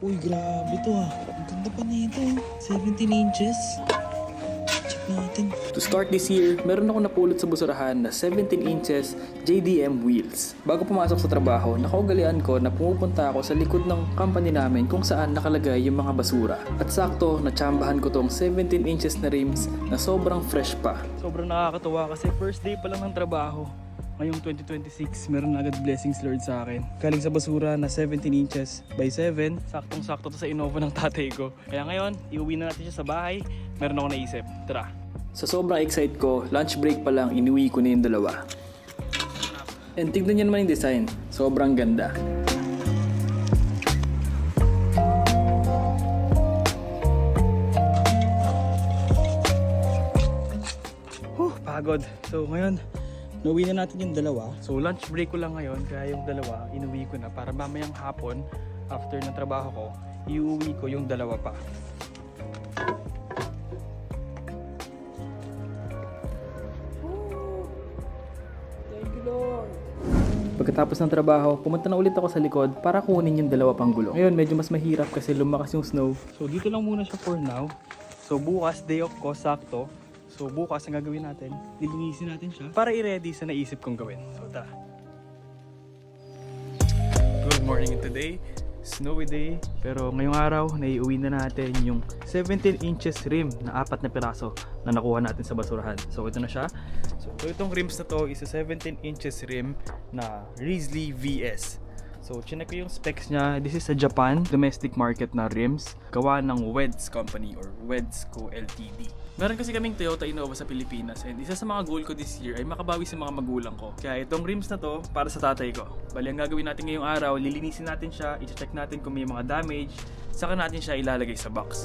Uy, grabe to ah. Ang ganda pa nito. 17 inches. Check natin. To start this year, meron ako napulot sa basurahan na 17 inches JDM wheels. Bago pumasok sa trabaho, nakaugalian ko na pumupunta ako sa likod ng company namin kung saan nakalagay yung mga basura. At sakto, natsambahan ko tong 17 inches na rims na sobrang fresh pa. Sobrang nakakatuwa kasi first day pa lang ng trabaho. Ngayong 2026, meron na agad blessings Lord sa akin. Galing sa basura na 17 inches by 7. Saktong-sakto to sa Innova ng tatay ko. Kaya ngayon, iuwi na natin siya sa bahay. Meron ako naisip. Tara. Sa sobrang excite ko, lunch break pa lang inuwi ko na yung dalawa. And tignan niyo naman yung design, sobrang ganda. Pagod. So ngayon, nauwi na natin yung dalawa. So lunch break ko lang ngayon, kaya yung dalawa, inuwi ko na para mamayang hapon, after ng trabaho ko, iuwi ko yung dalawa pa. Pagkatapos ng trabaho, pumunta na ulit ako sa likod para kunin yung dalawa pang gulong. Ngayon, medyo mas mahirap kasi lumakas yung snow. So dito lang muna siya for now. So bukas, day off ko, sakto. So bukas, ang gagawin natin, lilinisin natin siya para i-ready sa naisip kong gawin. So tara. Good morning today. Snowy day. Pero ngayong araw, naiuwi na natin yung 17 inches rim na 4 na piraso na nakuha natin sa basurahan. So ito na siya. So itong rims na to is a 17 inches rim na Risley VS. So chinek ko yung specs niya. This is a Japan domestic market na rims. Gawa ng Weds Company or Weds Co. Ltd. Meron kasi kaming Toyota Innova sa Pilipinas and isa sa mga goal ko this year ay makabawi sa mga magulang ko. Kaya itong rims na to para sa tatay ko. Bali ang gagawin natin ngayong araw, lilinisin natin siya, i-check natin kung may mga damage, saka natin siya ilalagay sa box.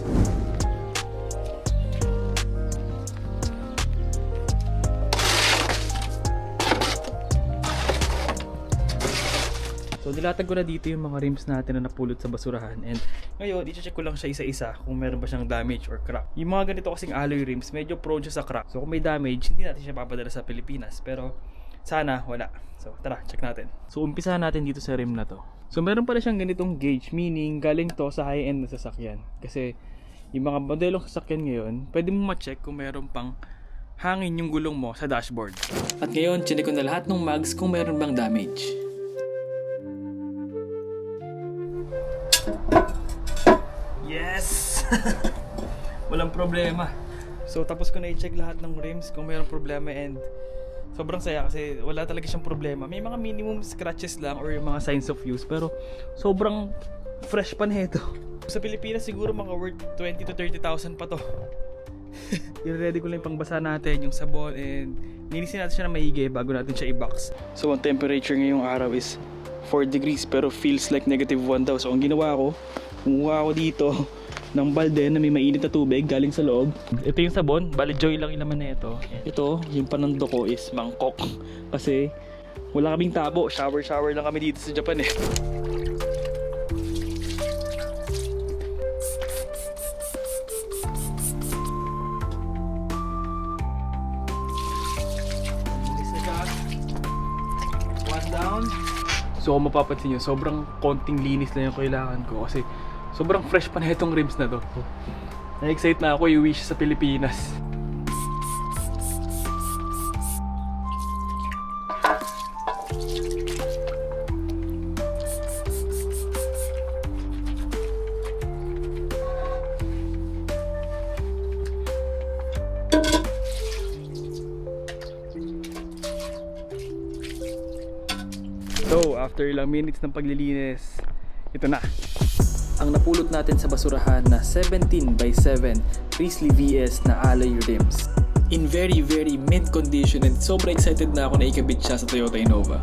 So nilatag ko na dito yung mga rims natin na napulot sa basurahan and ngayon i-check ko lang siya isa-isa kung meron ba siyang damage or crack. Yung mga ganito kasing alloy rims medyo prone siya sa crack. So kung may damage hindi natin siya papadala sa Pilipinas pero sana wala. So tara, check natin. So umpisahan natin dito sa rim na to. So meron pala siyang ganitong gauge, meaning galing to sa high-end na sasakyan. Kasi yung mga modelong sasakyan ngayon pwede mo ma-check kung meron pang hangin yung gulong mo sa dashboard. At ngayon, chinek ko na lahat ng mags kung meron bang damage. Yes! Walang problema. So tapos ko na i-check lahat ng rims kung mayroong problema and sobrang saya kasi wala talaga siyang problema. May mga minimum scratches lang or yung mga signs of use pero sobrang fresh pa nito. Sa Pilipinas siguro mga worth 20 to 30,000 pa to. I-ready ko lang yung pangbasa natin, yung sabon and nilisin natin siya na maigi bago natin siya i-box. So ang temperature ngayong araw is 4 degrees pero feels like -1 daw. So ang ginawa ko, kumuha ako dito ng balde na may mainit na tubig galing sa loob. Ito yung sabon, bali Joy lang ilaman na ito. Ito, yung panando ko is mangkok. Kasi wala kaming tabo, shower lang kami dito sa Japan eh. One down. So kung mapapansin nyo, sobrang konting linis lang yung kailangan ko kasi sobrang fresh pa na itong rims na to. Na-excite na ako i-uwi siya sa Pilipinas. So, after ilang minutes ng paglilinis, ito na. Ang napulot natin sa basurahan na 17 by 7 Risley VS na alloy rims. In very mint condition and sobrang excited na ako na ikabit siya sa Toyota Innova.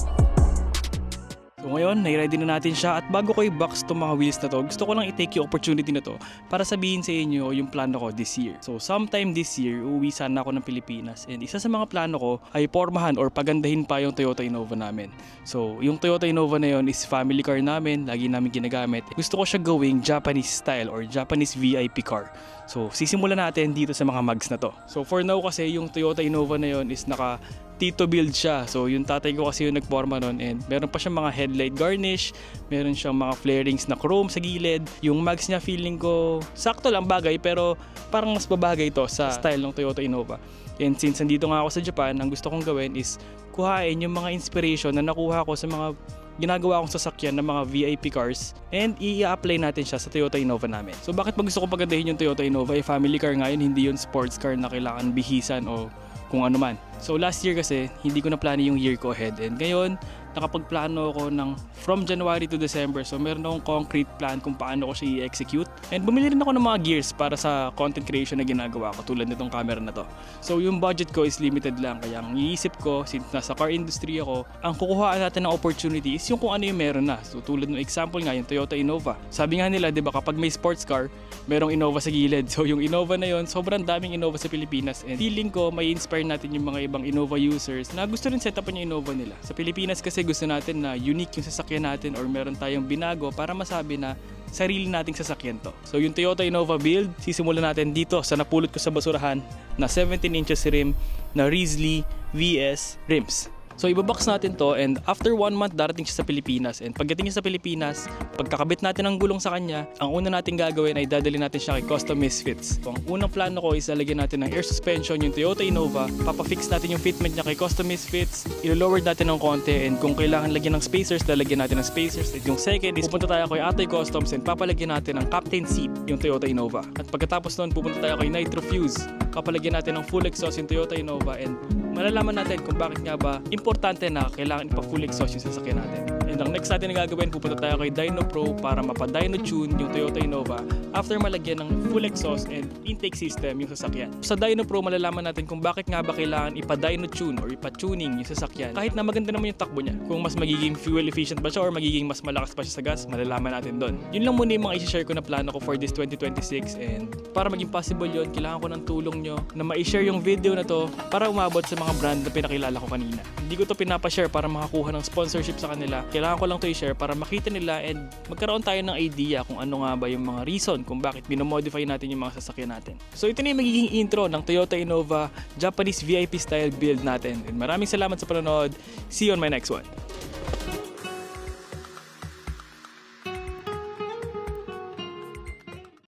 So ngayon, nai-ready na natin siya at bago ko i-box itong mga wheels na to, gusto ko lang i-take yung opportunity na to para sabihin sa inyo yung plano ko this year. So sometime this year, uuwi sana ako ng Pilipinas and isa sa mga plano ko ay pormahan or pagandahin pa yung Toyota Innova namin. So yung Toyota Innova na yun is family car namin, lagi namin ginagamit. Gusto ko siya gawing Japanese style or Japanese VIP car. So sisimulan natin dito sa mga mags na to. So for now kasi yung Toyota Innova na yun is naka Tito build siya. So yung tatay ko kasi yung nagporma nun, and meron pa siyang mga headlight garnish, meron siyang mga flarings na chrome sa gilid. Yung mags niya feeling ko sakto lang bagay, pero parang mas babagay to sa style ng Toyota Innova. And since nandito nga ako sa Japan, ang gusto kong gawin is kuhain yung mga inspiration na nakuha ko sa mga ginagawa kong sasakyan ng mga VIP cars and i-apply natin siya sa Toyota Innova namin. So bakit ba gusto ko pagandahin yung Toyota Innova? Family car nga yun, hindi yun sports car na kailangan bihisan o kung ano man. So last year kasi, hindi ko na plano yung year ko ahead. And ngayon, nakapagplano ako ng from January to December. So meron akong concrete plan kung paano ko siya i-execute. And bumili rin ako ng mga gears para sa content creation na ginagawa ko tulad nitong camera na to. So yung budget ko is limited lang. Kaya ang iisip ko, since nasa car industry ako, ang kukuhaan natin ng opportunity is yung kung ano yung meron na. So tulad ng example nga, yung Toyota Innova. Sabi nga nila, di ba, kapag may sports car, merong Innova sa gilid. So yung Innova na yon, sobrang daming Innova sa Pilipinas. And feeling ko, may inspire natin yung mga ibang Innova users na gusto rin setupan yung Innova nila. Sa Pilipinas kasi gusto natin na unique yung sasakyan natin or meron tayong binago para masabi na sarili nating sasakyan to. So yung Toyota Innova build, sisimulan natin dito sa napulot ko sa basurahan na 17 inches rim na Risley VS rims. So ibabox natin to, and after 1 month darating siya sa Pilipinas, and pagdating niya sa Pilipinas, pagkakabit natin ng gulong sa kanya, ang una natin gagawin ay dadali natin siya kay Custom Misfits. So ang unang plano ko is lalagyan natin ng air suspension yung Toyota Innova, papafix natin yung fitment niya kay Custom Misfits, ilo-lower natin ng konti, and kung kailangan lagyan ng spacers, lalagyan natin ng spacers. At yung second is pupunta tayo kay Atoy Customs and papalagyan natin ng captain seat yung Toyota Innova. At pagkatapos nun, pupunta tayo kay Nitro Fuse, papalagyan natin ng full exhaust yung Toyota Innova, and malalaman natin kung bakit nga ba importante na kailangan ipa-full exhaust yung sasakyan natin. And ang next natin na gagawin, pupunta tayo kay Dyno Pro para mapa-dyno tune yung Toyota Innova after malagyan ng full exhaust and intake system yung sasakyan. Sa Dyno Pro, malalaman natin kung bakit nga ba kailangan ipa-dyno tune or ipa-tuning yung sasakyan kahit na maganda naman yung takbo niya. Kung mas magiging fuel efficient ba siya or magiging mas malakas pa siya sa gas, malalaman natin doon. Yun lang muna yung mga i-share ko na plano ko for this 2026, and para maging possible yun, kailangan ko ng tulong nyo na ma-share yung video na to para umabot sa mga brand na pinakilala ko kanina. Hindi ko to pinapa-share para makakuha ng sponsorship sa kanila. Kailangan ko lang to i-share para makita nila and magkaroon tayo ng idea kung ano nga ba yung mga reason kung bakit binomodify natin yung mga sasakyan natin. So ito na yung magiging intro ng Toyota Innova Japanese VIP style build natin. And maraming salamat sa panonood. See you on my next one.